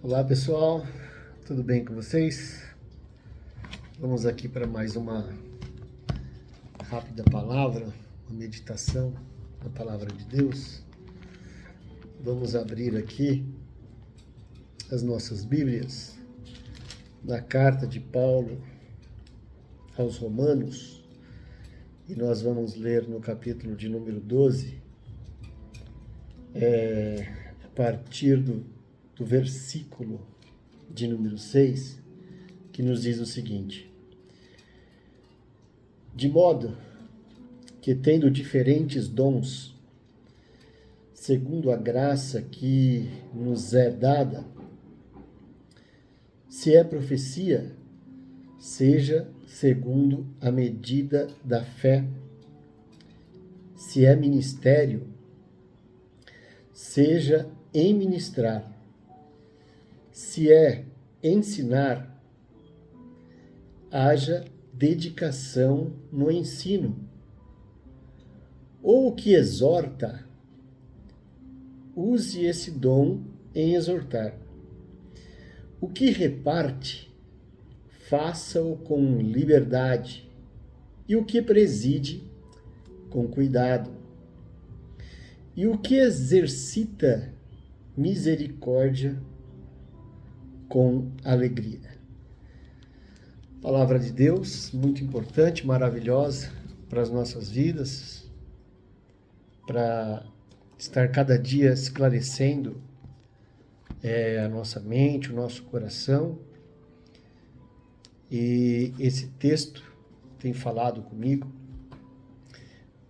Olá pessoal, tudo bem com vocês? Vamos aqui para mais uma rápida palavra, uma meditação na palavra de Deus. Vamos abrir aqui as nossas Bíblias na carta de Paulo aos Romanos e nós vamos ler no capítulo de número 12, a partir do versículo de número 6, que nos diz o seguinte: de modo que, tendo diferentes dons, segundo a graça que nos é dada, se é profecia, seja segundo a medida da fé; se é ministério, seja em ministrar; se é ensinar, haja dedicação no ensino; ou o que exorta, use esse dom em exortar; o que reparte, faça-o com liberdade; e o que preside, com cuidado; e o que exercita misericórdia, com alegria. Palavra de Deus, muito importante, maravilhosa para as nossas vidas, para estar cada dia esclarecendo a nossa mente, o nosso coração. E esse texto tem falado comigo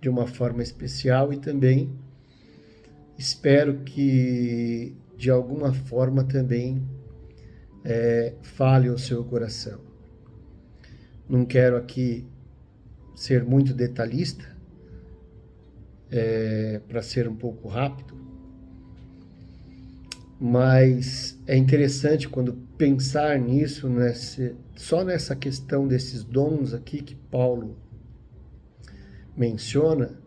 de uma forma especial e também espero que de alguma forma também fale ao seu coração. Não quero aqui ser muito detalhista, para ser um pouco rápido, mas é interessante quando pensar nisso, só nessa questão desses dons aqui que Paulo menciona,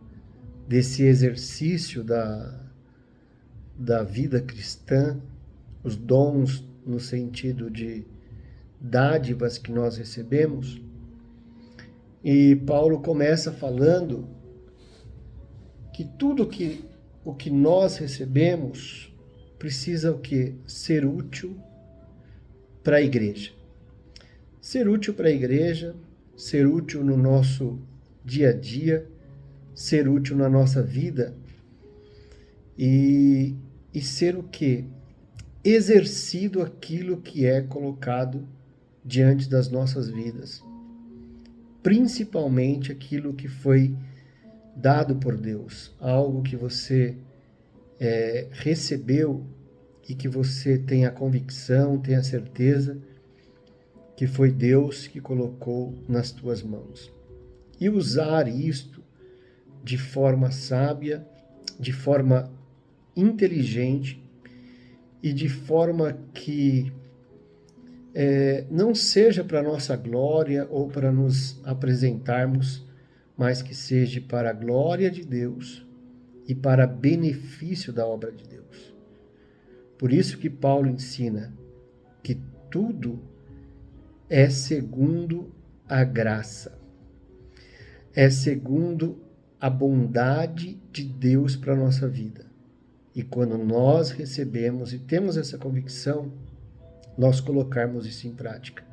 desse exercício da vida cristã, os dons no sentido de dádivas que nós recebemos. E Paulo começa falando que tudo o que nós recebemos precisa o quê? Ser útil para a igreja. Ser útil para a igreja, ser útil no nosso dia a dia, ser útil na nossa vida e ser o quê? Exercido aquilo que é colocado diante das nossas vidas. Principalmente aquilo que foi dado por Deus, algo que você recebeu e que você tem a convicção, tem a certeza que foi Deus que colocou nas tuas mãos. E usar isto de forma sábia, de forma inteligente e de forma que não seja para nossa glória ou para nos apresentarmos, mas que seja para a glória de Deus e para benefício da obra de Deus. Por isso que Paulo ensina que tudo é segundo a graça, é segundo a bondade de Deus para a nossa vida. E quando nós recebemos e temos essa convicção, nós colocarmos isso em prática.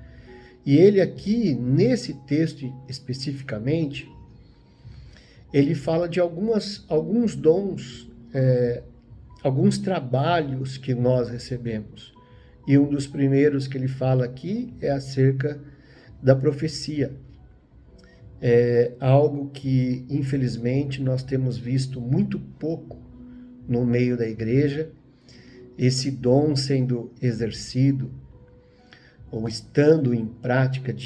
E ele aqui, nesse texto especificamente, ele fala de alguns dons, alguns trabalhos que nós recebemos. E um dos primeiros que ele fala aqui é acerca da profecia. É algo que, infelizmente, nós temos visto muito pouco no meio da igreja, esse dom sendo exercido ou estando em prática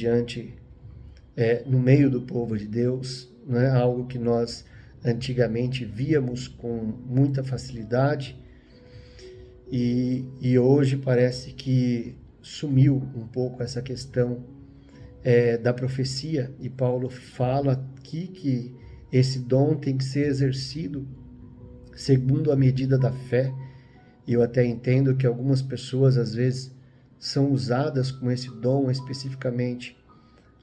no meio do povo de Deus, não é algo que nós antigamente víamos com muita facilidade e hoje parece que sumiu um pouco essa questão da profecia, e Paulo fala aqui que esse dom tem que ser exercido segundo a medida da fé, E eu até entendo que algumas pessoas, às vezes, são usadas com esse dom especificamente,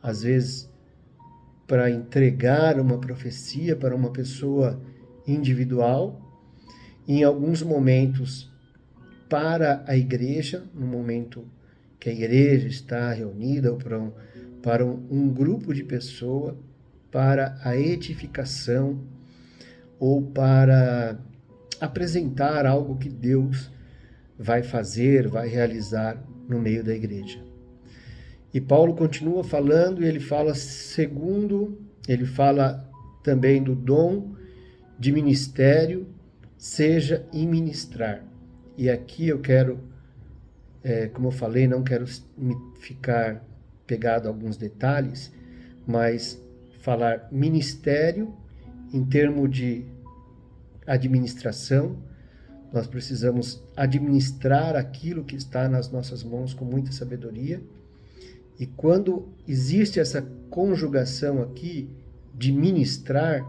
às vezes, para entregar uma profecia para uma pessoa individual, em alguns momentos para a igreja, no momento que a igreja está reunida, ou para um grupo de pessoas, para a edificação, ou para apresentar algo que Deus vai fazer, vai realizar no meio da igreja. E Paulo continua falando, e ele fala ele fala também do dom de ministério, seja em ministrar. E aqui eu quero, como eu falei, não quero ficar pegado a alguns detalhes, mas falar ministério em termos de administração. Nós precisamos administrar aquilo que está nas nossas mãos com muita sabedoria. E quando existe essa conjugação aqui de ministrar,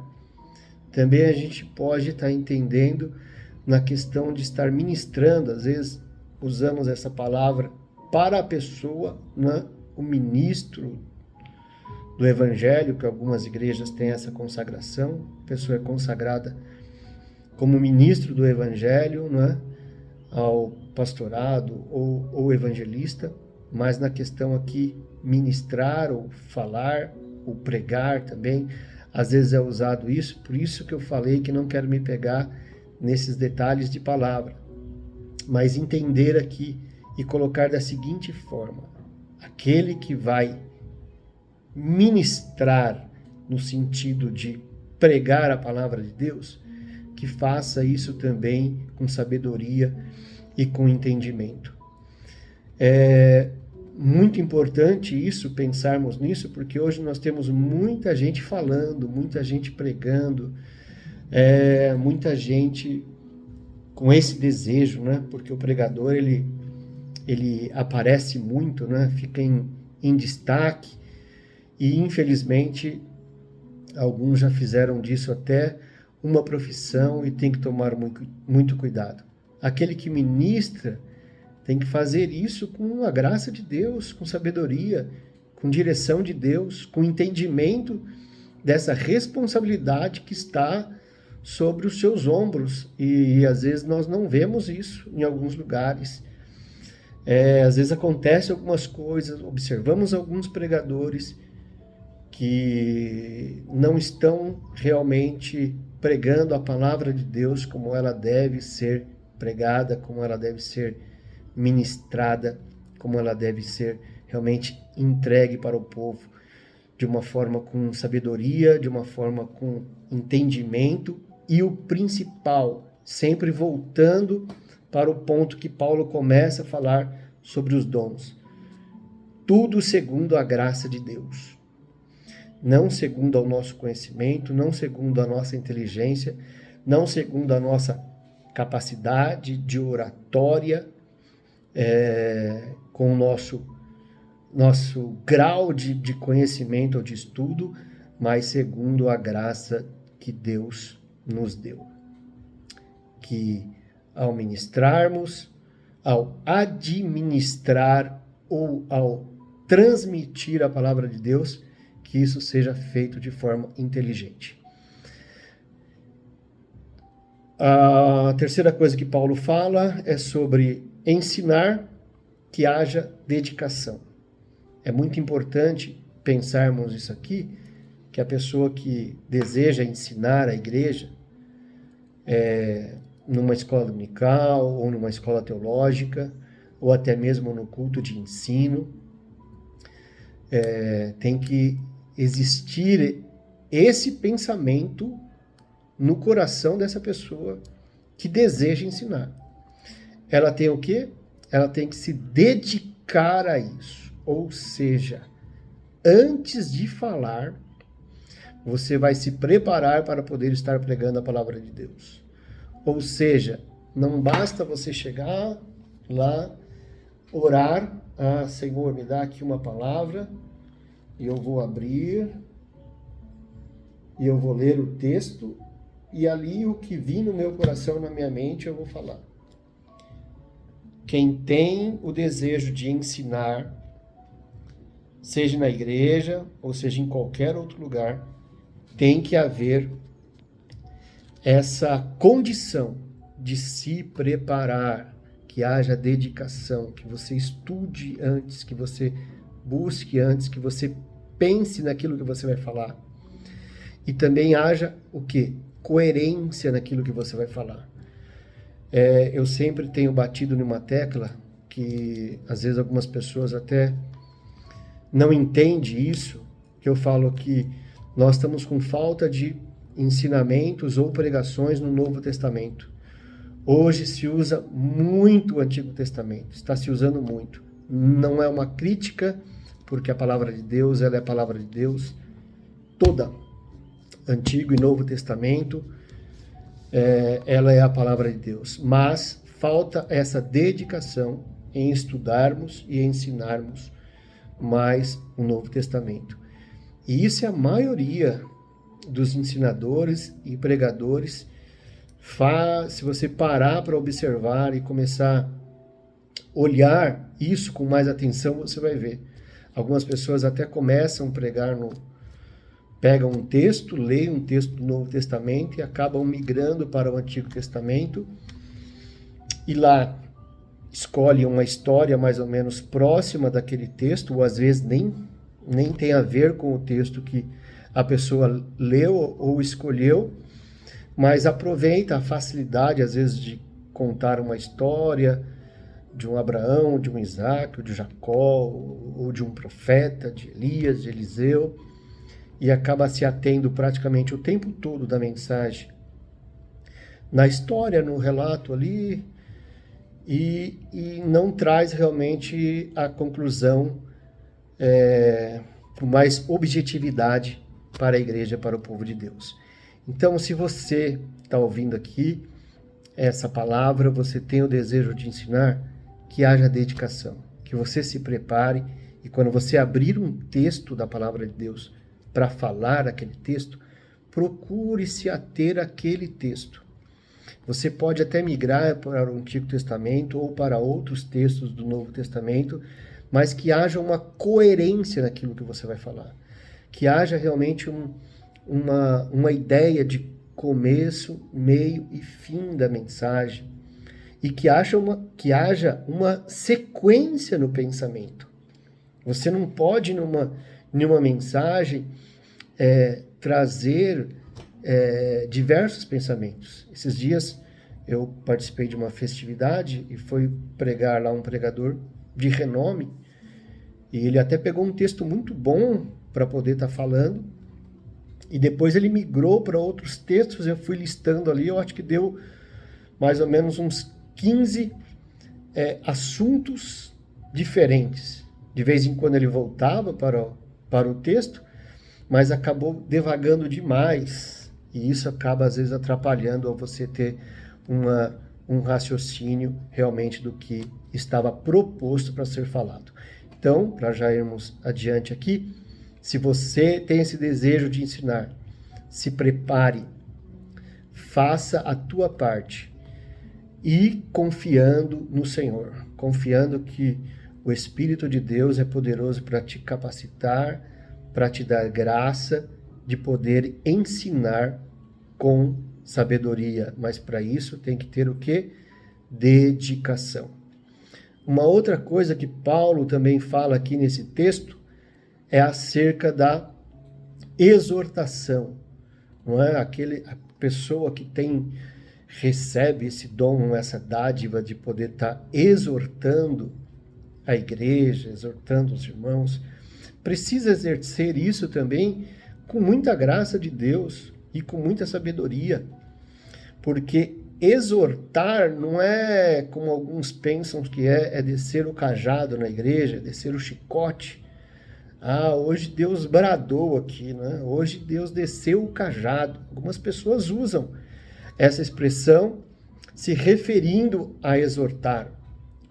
também a gente pode estar entendendo na questão de estar ministrando. Às vezes usamos essa palavra para a pessoa, né? O ministro do Evangelho, que algumas igrejas têm essa consagração, a pessoa é consagrada como ministro do Evangelho, né? Ao pastorado ou evangelista, mas na questão aqui, ministrar ou falar, ou pregar também, às vezes é usado isso, por isso que eu falei que não quero me pegar nesses detalhes de palavra, mas entender aqui e colocar da seguinte forma: aquele que vai ministrar no sentido de pregar a palavra de Deus, que faça isso também com sabedoria e com entendimento. É muito importante isso, pensarmos nisso, porque hoje nós temos muita gente falando, muita gente pregando, muita gente com esse desejo, né? Porque o pregador, ele aparece muito, né? Fica em destaque, e infelizmente alguns já fizeram disso até uma profissão e tem que tomar muito cuidado. Aquele que ministra tem que fazer isso com a graça de Deus, com sabedoria, com direção de Deus, com entendimento dessa responsabilidade que está sobre os seus ombros. E às vezes nós não vemos isso em alguns lugares. Às vezes acontecem algumas coisas, observamos alguns pregadores que não estão realmente pregando a palavra de Deus como ela deve ser pregada, como ela deve ser ministrada, como ela deve ser realmente entregue para o povo, de uma forma com sabedoria, de uma forma com entendimento, e o principal, sempre voltando para o ponto que Paulo começa a falar sobre os dons. Tudo segundo a graça de Deus. Não segundo o nosso conhecimento, não segundo a nossa inteligência, não segundo a nossa capacidade de oratória, com o nosso grau de conhecimento ou de estudo, mas segundo a graça que Deus nos deu. Que ao ministrarmos, ao administrar ou ao transmitir a palavra de Deus, que isso seja feito de forma inteligente. A terceira coisa que Paulo fala é sobre ensinar, que haja dedicação. É muito importante pensarmos isso aqui, que a pessoa que deseja ensinar a igreja, numa escola dominical, ou numa escola teológica, ou até mesmo no culto de ensino, tem que existir esse pensamento no coração dessa pessoa que deseja ensinar. Ela tem o quê? Ela tem que se dedicar a isso. Ou seja, antes de falar, você vai se preparar para poder estar pregando a palavra de Deus. Ou seja, não basta você chegar lá, orar, Senhor, me dá aqui uma palavra, e eu vou abrir, e eu vou ler o texto, e ali o que vir no meu coração, na minha mente, eu vou falar. quem tem o desejo de ensinar, seja na igreja ou seja em qualquer outro lugar, tem que haver essa condição de se preparar, que haja dedicação, que você estude antes, que você busque antes, que você pense naquilo que você vai falar. E também haja o quê? Coerência naquilo que você vai falar. Eu sempre tenho batido numa tecla que às vezes algumas pessoas até não entendem isso, que eu falo que nós estamos com falta de ensinamentos ou pregações no Novo Testamento. Hoje se usa muito o Antigo Testamento, está se usando muito. Não é uma crítica, porque a palavra de Deus, ela é a palavra de Deus toda. Antigo e Novo Testamento, ela é a palavra de Deus. Mas falta essa dedicação em estudarmos e ensinarmos mais o Novo Testamento. E isso é a maioria dos ensinadores e pregadores. Se você parar para observar e começar a olhar isso com mais atenção, você vai ver. Algumas pessoas até começam a pregar pegam um texto, leem um texto do Novo Testamento e acabam migrando para o Antigo Testamento e lá escolhem uma história mais ou menos próxima daquele texto, ou às vezes nem tem a ver com o texto que a pessoa leu ou escolheu, mas aproveita a facilidade, às vezes, de contar uma história de um Abraão, de um Isaac, de Jacó, ou de um profeta, de Elias, de Eliseu, e acaba se atendo praticamente o tempo todo da mensagem na história, no relato ali, e não traz realmente a conclusão com mais objetividade para a igreja, para o povo de Deus. Então, se você está ouvindo aqui essa palavra, você tem o desejo de ensinar, que haja dedicação, que você se prepare e quando você abrir um texto da palavra de Deus para falar aquele texto, procure se ater àquele texto. Você pode até migrar para o Antigo Testamento ou para outros textos do Novo Testamento, mas que haja uma coerência naquilo que você vai falar. Que haja realmente uma ideia de começo, meio e fim da mensagem. E que haja uma sequência no pensamento. Você não pode, numa mensagem, trazer diversos pensamentos. Esses dias eu participei de uma festividade e foi pregar lá um pregador de renome, e ele até pegou um texto muito bom para poder estar falando, e depois ele migrou para outros textos, eu fui listando ali, eu acho que deu mais ou menos uns 15 assuntos diferentes. De vez em quando ele voltava para o texto, mas acabou devagando demais, e isso acaba às vezes atrapalhando a você ter um raciocínio realmente do que estava proposto para ser falado. Então, para já irmos adiante aqui, se você tem esse desejo de ensinar, se prepare, faça a tua parte e confiando no Senhor, confiando que o Espírito de Deus é poderoso para te capacitar, para te dar graça de poder ensinar com sabedoria. Mas para isso tem que ter o quê? Dedicação. Uma outra coisa que Paulo também fala aqui nesse texto é acerca da exortação. Não é? A pessoa que recebe esse dom, essa dádiva de poder estar exortando a igreja, exortando os irmãos, precisa exercer isso também com muita graça de Deus e com muita sabedoria, porque exortar não é como alguns pensam que é descer o cajado na igreja, é descer o chicote. Hoje Deus bradou aqui, né? Hoje Deus desceu o cajado. Algumas pessoas usam essa expressão se referindo a exortar.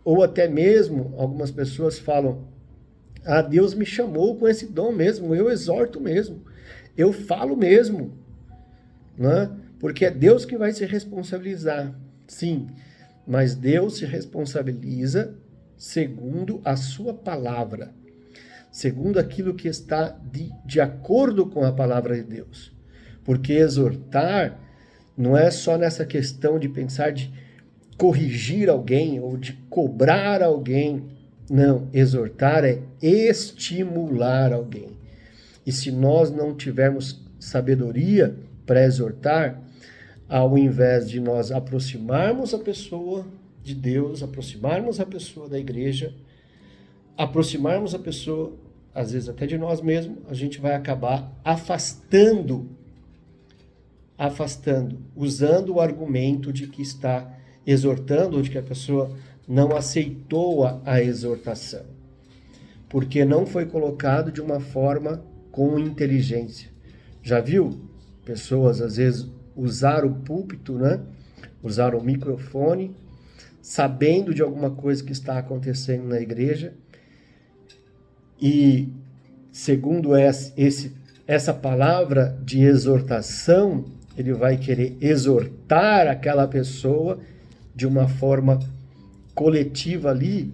Ou até mesmo, algumas pessoas falam, Deus me chamou com esse dom mesmo, eu exorto mesmo, eu falo mesmo, né? Porque é Deus que vai se responsabilizar, sim, mas Deus se responsabiliza segundo a sua palavra, segundo aquilo que está de acordo com a palavra de Deus. Porque exortar não é só nessa questão de pensar de corrigir alguém ou de cobrar alguém. Não, exortar é estimular alguém. E se nós não tivermos sabedoria para exortar, ao invés de nós aproximarmos a pessoa de Deus, aproximarmos a pessoa da igreja, aproximarmos a pessoa, às vezes até de nós mesmos, a gente vai acabar afastando, usando o argumento de que está exortando, ou de que a pessoa não aceitou a exortação, porque não foi colocado de uma forma com inteligência. Já viu pessoas, às vezes, usar o púlpito, né? Usar o microfone, sabendo de alguma coisa que está acontecendo na igreja, e segundo essa palavra de exortação, ele vai querer exortar aquela pessoa de uma forma coletiva ali,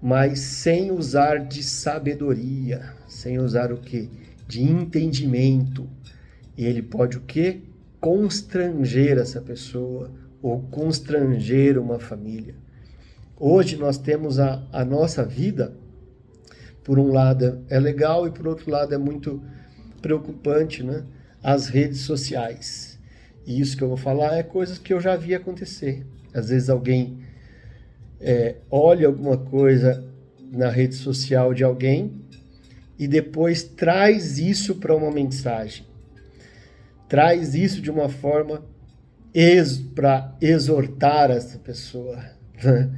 mas sem usar de sabedoria, sem usar o quê? De entendimento. E ele pode o quê? Constranger essa pessoa ou constranger uma família. Hoje nós temos a nossa vida, por um lado é legal e por outro lado é muito preocupante, né? As redes sociais. E isso que eu vou falar é coisas que eu já vi acontecer. Às vezes alguém olha alguma coisa na rede social de alguém e depois traz isso para uma mensagem. Traz isso de uma forma para exortar essa pessoa. Né?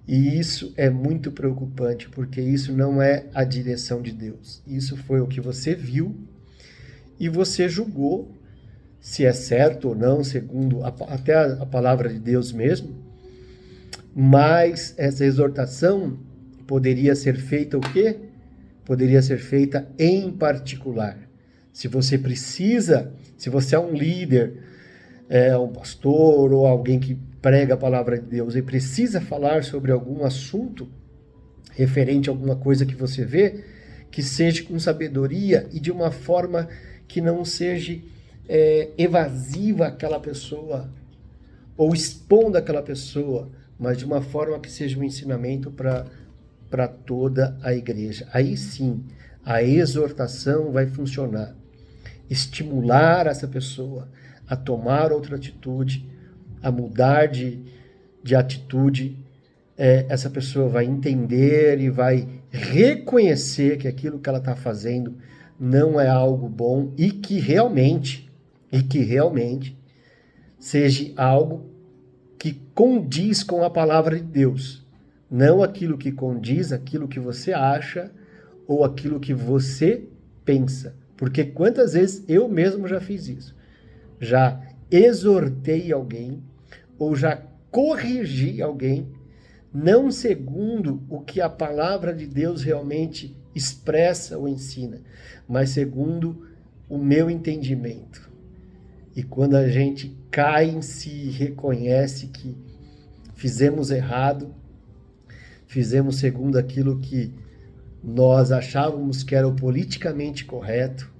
E isso é muito preocupante, porque isso não é a direção de Deus. Isso foi o que você viu e você julgou se é certo ou não, segundo até a palavra de Deus mesmo. Mas essa exortação poderia ser feita o quê? Poderia ser feita em particular. Se você precisa, se você é um líder, um pastor ou alguém que prega a palavra de Deus e precisa falar sobre algum assunto referente a alguma coisa que você vê, que seja com sabedoria e de uma forma que não seja evasiva àquela pessoa ou expondo aquela pessoa, mas de uma forma que seja um ensinamento para toda a igreja. Aí sim, a exortação vai funcionar. Estimular essa pessoa a tomar outra atitude, a mudar de atitude. Essa pessoa vai entender e vai reconhecer que aquilo que ela está fazendo não é algo bom e que realmente seja algo que condiz com a palavra de Deus. Não aquilo que condiz, aquilo que você acha ou aquilo que você pensa. Porque quantas vezes eu mesmo já fiz isso? Já exortei alguém ou já corrigi alguém, não segundo o que a palavra de Deus realmente expressa ou ensina, mas segundo o meu entendimento. E quando a gente cai em si, reconhece que fizemos errado, fizemos segundo aquilo que nós achávamos que era o politicamente correto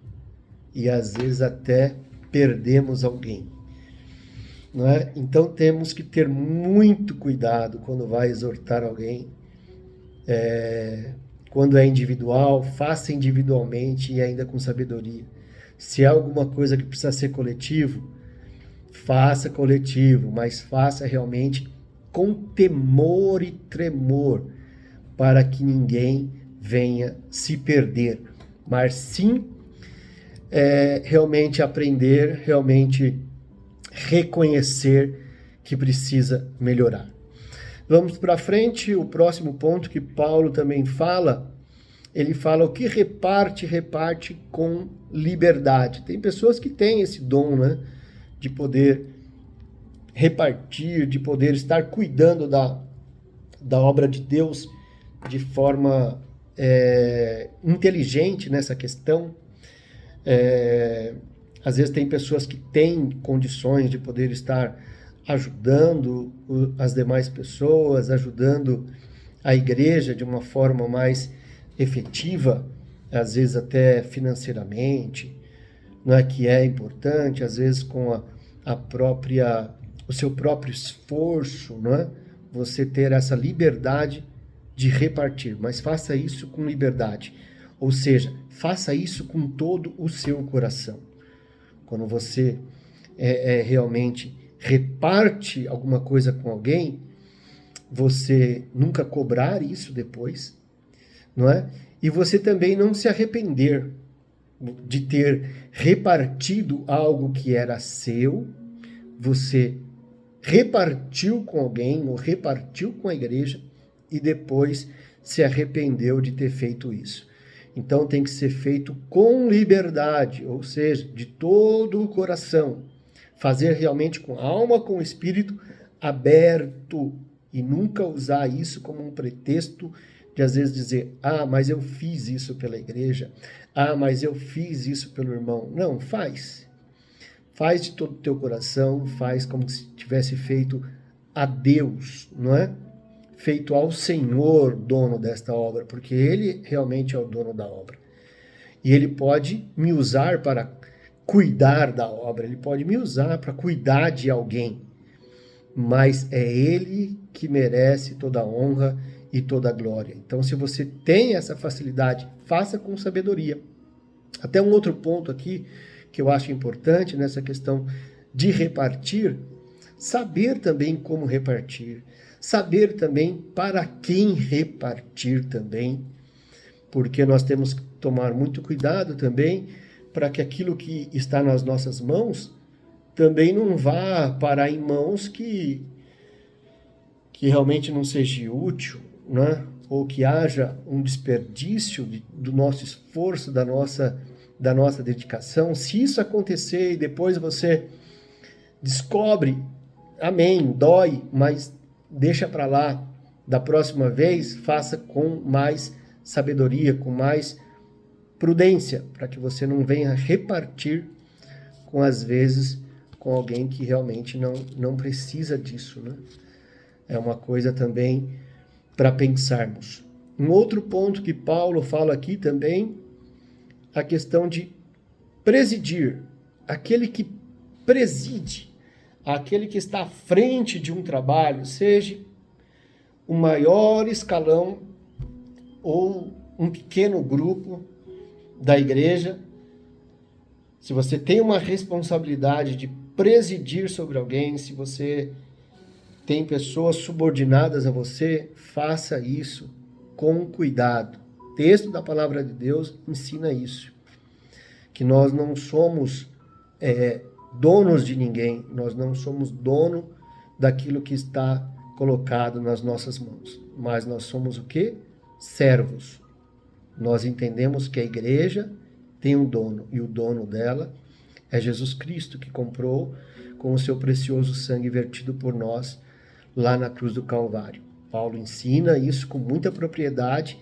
e às vezes até perdemos alguém. Não é? Então temos que ter muito cuidado quando vai exortar alguém. Quando é individual, faça individualmente e ainda com sabedoria. Se é alguma coisa que precisa ser coletivo, faça coletivo, mas faça realmente com temor e tremor, para que ninguém venha se perder. Mas sim, realmente aprender, realmente reconhecer que precisa melhorar. Vamos para frente, o próximo ponto que Paulo também fala, ele fala o que reparte com liberdade. Tem pessoas que têm esse dom, né, de poder repartir, de poder estar cuidando da obra de Deus de forma inteligente nessa questão. Às vezes tem pessoas que têm condições de poder estar ajudando as demais pessoas, ajudando a igreja de uma forma mais efetiva, às vezes até financeiramente, não é, que é importante, às vezes com o seu próprio esforço, não é? Você ter essa liberdade de repartir, mas faça isso com liberdade. Ou seja, faça isso com todo o seu coração. Quando você realmente reparte alguma coisa com alguém, você nunca cobrar isso depois, não é? E você também não se arrepender de ter repartido algo que era seu, você repartiu com alguém ou repartiu com a igreja e depois se arrependeu de ter feito isso. Então tem que ser feito com liberdade, ou seja, de todo o coração. Fazer realmente com a alma, com o espírito aberto e nunca usar isso como um pretexto de às vezes dizer, mas eu fiz isso pela igreja, mas eu fiz isso pelo irmão. Não, faz. Faz de todo o teu coração, faz como se tivesse feito a Deus, não é? Feito ao Senhor, dono desta obra, porque Ele realmente é o dono da obra. E Ele pode me usar para cuidar da obra, Ele pode me usar para cuidar de alguém, mas é Ele que merece toda a honra e toda a glória. Então, se você tem essa facilidade, faça com sabedoria. Até um outro ponto aqui que eu acho importante nessa questão de repartir, saber também como repartir, saber também para quem repartir também, porque nós temos que tomar muito cuidado também para que aquilo que está nas nossas mãos também não vá parar em mãos que realmente não seja útil, né? Ou que haja um desperdício do nosso esforço, da nossa dedicação. Se isso acontecer e depois você descobre, amém, dói, mas deixa para lá. Da próxima vez, faça com mais sabedoria, com mais prudência, para que você não venha repartir às vezes com alguém que realmente não precisa disso, né? É uma coisa também para pensarmos. Um outro ponto que Paulo fala aqui também, a questão de presidir. Aquele que preside, aquele que está à frente de um trabalho, seja o maior escalão ou um pequeno grupo da igreja, se você tem uma responsabilidade de presidir sobre alguém, se você tem pessoas subordinadas a você, faça isso com cuidado. O texto da palavra de Deus ensina isso, que nós não somos donos de ninguém, nós não somos dono daquilo que está colocado nas nossas mãos, mas nós somos o quê? Servos. Nós entendemos que a igreja tem um dono, e o dono dela é Jesus Cristo, que comprou com o seu precioso sangue vertido por nós lá na cruz do Calvário. Paulo ensina isso com muita propriedade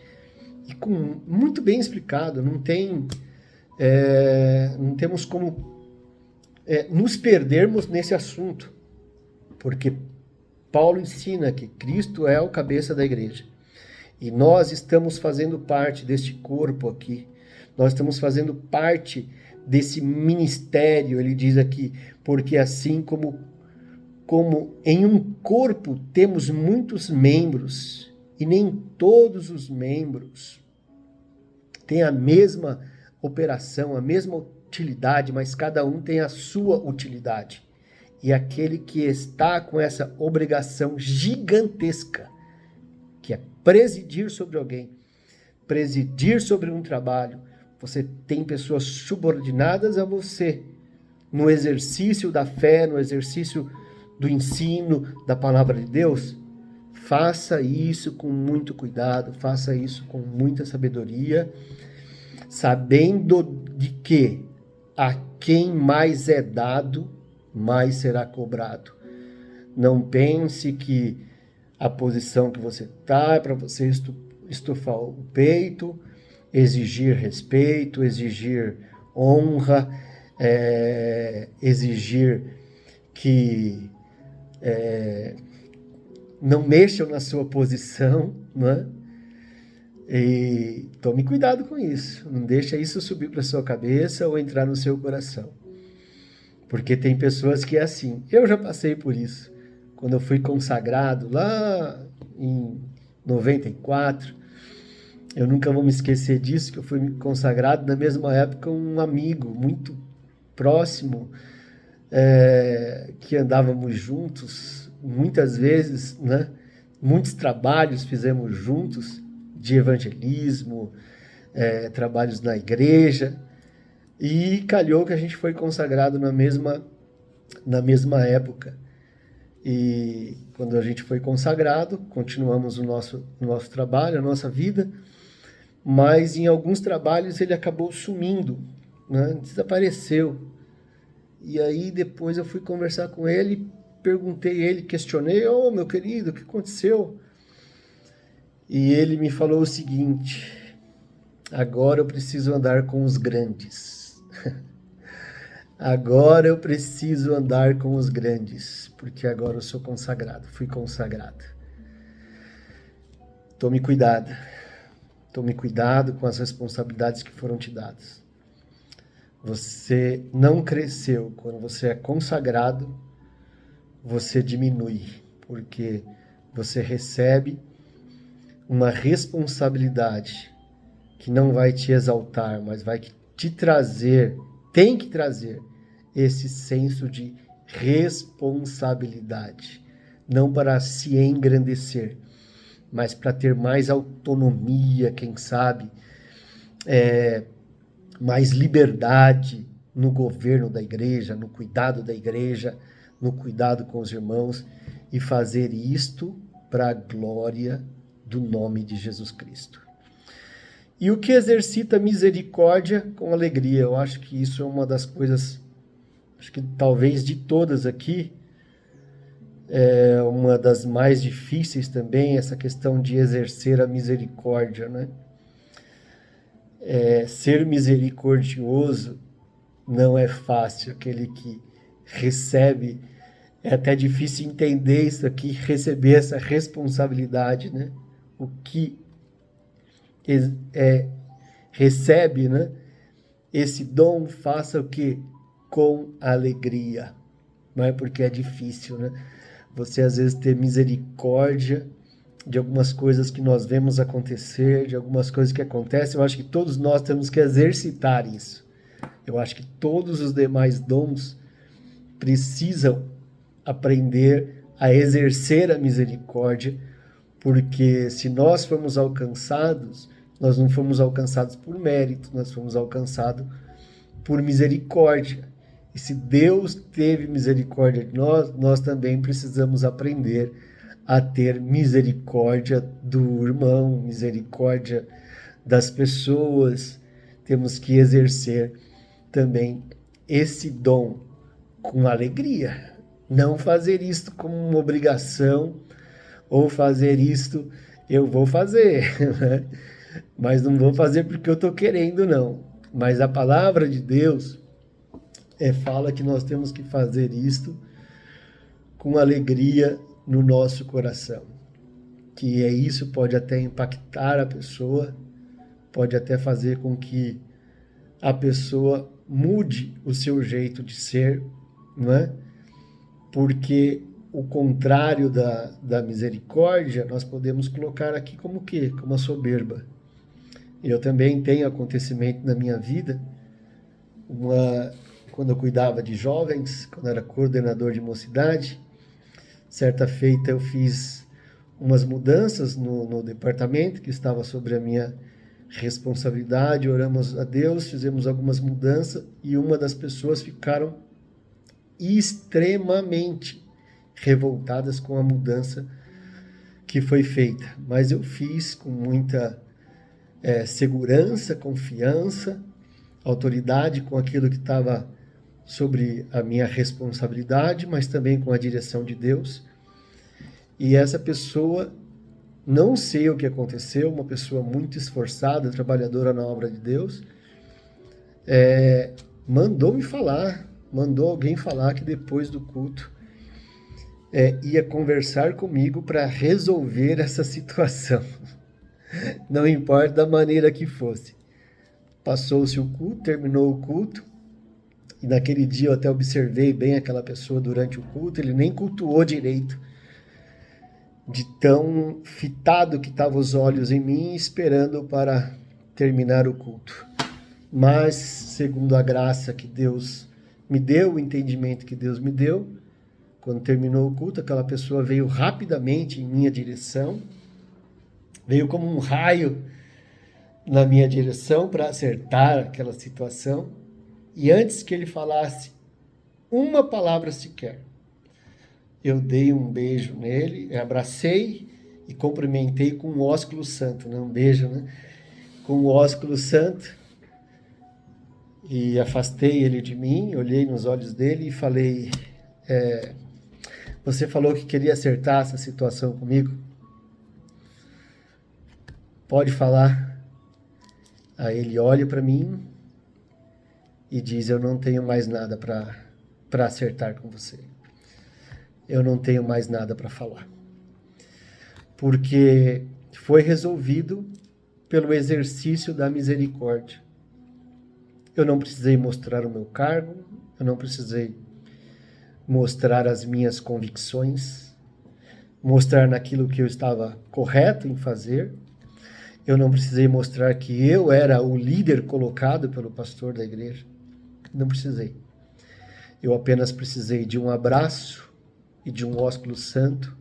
e com muito bem explicado. Não temos como nos perdermos nesse assunto, porque Paulo ensina que Cristo é o cabeça da igreja. E nós estamos fazendo parte deste corpo aqui. Nós estamos fazendo parte desse ministério, ele diz aqui, porque assim como em um corpo temos muitos membros, e nem todos os membros têm a mesma operação, a mesma utilidade, mas cada um tem a sua utilidade. E aquele que está com essa obrigação gigantesca, que é presidir sobre alguém, presidir sobre um trabalho, você tem pessoas subordinadas a você no exercício da fé, no exercício do ensino da palavra de Deus. Faça isso com muito cuidado, faça isso com muita sabedoria, sabendo de que a quem mais é dado, mais será cobrado. Não pense que a posição que você está é para você estufar o peito, exigir respeito, exigir honra, exigir que Não mexam na sua posição, né? E tome cuidado com isso. Não deixa isso subir para sua cabeça ou entrar no seu coração. Porque tem pessoas que é assim. Eu já passei por isso. Quando eu fui consagrado lá em 94, eu nunca vou me esquecer disso, que eu fui consagrado na mesma época um amigo muito próximo, que andávamos juntos muitas vezes, né? Muitos trabalhos fizemos juntos de evangelismo, trabalhos na igreja, e calhou que a gente foi consagrado na mesma época. E quando a gente foi consagrado, continuamos o nosso trabalho, a nossa vida, mas em alguns trabalhos ele acabou sumindo, né? Desapareceu. E aí depois eu fui conversar com ele, perguntei ele, questionei, meu querido, o que aconteceu? E ele me falou o seguinte: agora eu preciso andar com os grandes. Agora eu preciso andar com os grandes, porque agora eu sou consagrado, fui consagrado. Tome cuidado com as responsabilidades que foram te dadas. Você não cresceu. Quando você é consagrado, você diminui, porque você recebe uma responsabilidade que não vai te exaltar, mas vai te trazer, tem que trazer esse senso de responsabilidade, não para se engrandecer, mas para ter mais autonomia, quem sabe, mais liberdade no governo da igreja, no cuidado da igreja, no cuidado com os irmãos, e fazer isto para a glória do nome de Jesus Cristo. E o que exercita misericórdia com alegria? Eu acho que isso é uma das coisas, acho que talvez de todas aqui, é uma das mais difíceis também, essa questão de exercer a misericórdia, né? Ser misericordioso não é fácil. Aquele que recebe, é até difícil entender isso aqui, receber essa responsabilidade, né? O que recebe, né? Esse dom, faça o que? Com alegria. Não é porque é difícil, né? Você às vezes ter misericórdia de algumas coisas que nós vemos acontecer, de algumas coisas que acontecem. Eu acho que todos nós temos que exercitar isso. Eu acho que todos os demais dons precisam aprender a exercer a misericórdia, porque se nós formos alcançados, nós não fomos alcançados por mérito, nós fomos alcançados por misericórdia. E se Deus teve misericórdia de nós, nós também precisamos aprender a ter misericórdia do irmão, misericórdia das pessoas. Temos que exercer também esse dom com alegria. Não fazer isto como uma obrigação, ou fazer isto, eu vou fazer, né? Mas não vou fazer porque eu estou querendo, não. Mas a palavra de Deus fala que nós temos que fazer isto com alegria no nosso coração. Que isso pode até impactar a pessoa, pode até fazer com que a pessoa mude o seu jeito de ser, não é? Porque o contrário da misericórdia, nós podemos colocar aqui como o quê? Como a soberba. Eu também tenho acontecimento na minha vida, quando eu cuidava de jovens, quando eu era coordenador de mocidade, certa feita eu fiz umas mudanças no departamento que estava sobre a minha responsabilidade, oramos a Deus, fizemos algumas mudanças e uma das pessoas ficaram extremamente revoltadas com a mudança que foi feita. Mas eu fiz com muita segurança, confiança, autoridade com aquilo que estava sobre a minha responsabilidade, mas também com a direção de Deus. E essa pessoa, não sei o que aconteceu, uma pessoa muito esforçada, trabalhadora na obra de Deus, mandou alguém falar que depois do culto ia conversar comigo para resolver essa situação. Não importa da maneira que fosse. Passou-se o culto, terminou o culto, e naquele dia eu até observei bem aquela pessoa durante o culto, ele nem cultuou direito, de tão fitado que estavam os olhos em mim, esperando para terminar o culto. Mas, segundo a graça que Deus me deu, o entendimento que Deus me deu, quando terminou o culto, aquela pessoa veio rapidamente em minha direção, veio como um raio na minha direção para acertar aquela situação. E antes que ele falasse uma palavra sequer, eu dei um beijo nele, abracei e cumprimentei com o ósculo santo, né? Um beijo, né? Com o ósculo santo. E afastei ele de mim, olhei nos olhos dele e falei: você falou que queria acertar essa situação comigo? Pode falar. Aí ele olha para mim e diz: eu não tenho mais nada para acertar com você. Eu não tenho mais nada para falar. Porque foi resolvido pelo exercício da misericórdia. Eu não precisei mostrar o meu cargo, eu não precisei mostrar as minhas convicções, mostrar naquilo que eu estava correto em fazer. Eu não precisei mostrar que eu era o líder colocado pelo pastor da igreja. Não precisei. Eu apenas precisei de um abraço e de um ósculo santo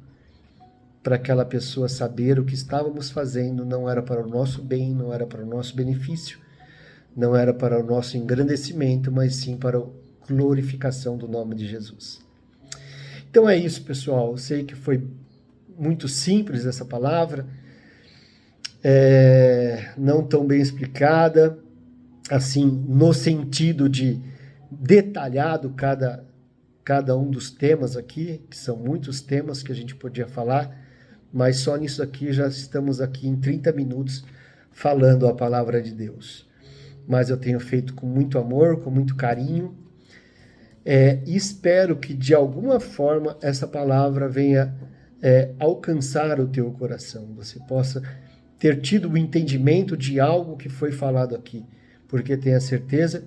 para aquela pessoa saber o que estávamos fazendo não era para o nosso bem, não era para o nosso benefício, não era para o nosso engrandecimento, mas sim para a glorificação do nome de Jesus. Então é isso, pessoal. Eu sei que foi muito simples essa palavra, não tão bem explicada, assim, no sentido de detalhado cada um dos temas aqui, que são muitos temas que a gente podia falar, mas só nisso aqui já estamos aqui em 30 minutos falando a palavra de Deus. Mas eu tenho feito com muito amor, com muito carinho, e espero que de alguma forma essa palavra venha alcançar o teu coração, você possa ter tido o entendimento de algo que foi falado aqui, porque tenha certeza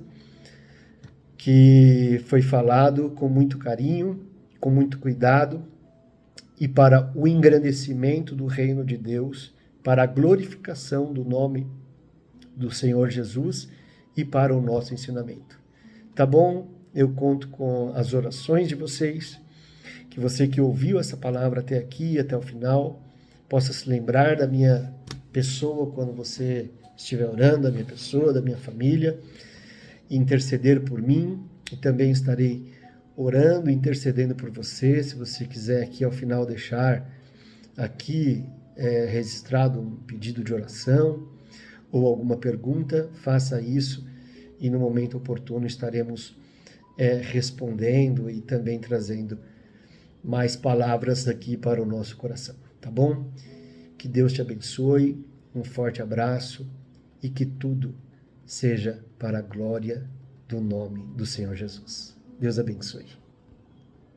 que foi falado com muito carinho, com muito cuidado e para o engrandecimento do reino de Deus, para a glorificação do nome do Senhor Jesus e para o nosso ensinamento. Tá bom? Eu conto com as orações de vocês, que você que ouviu essa palavra até aqui, até o final, possa se lembrar da minha pessoa quando você estiver orando, da minha pessoa, da minha família, e interceder por mim, e também estarei orando, intercedendo por você. Se você quiser aqui ao final deixar aqui registrado um pedido de oração ou alguma pergunta, faça isso e no momento oportuno estaremos respondendo e também trazendo mais palavras aqui para o nosso coração, tá bom? Que Deus te abençoe, um forte abraço e que tudo seja para a glória do nome do Senhor Jesus. Deus abençoe.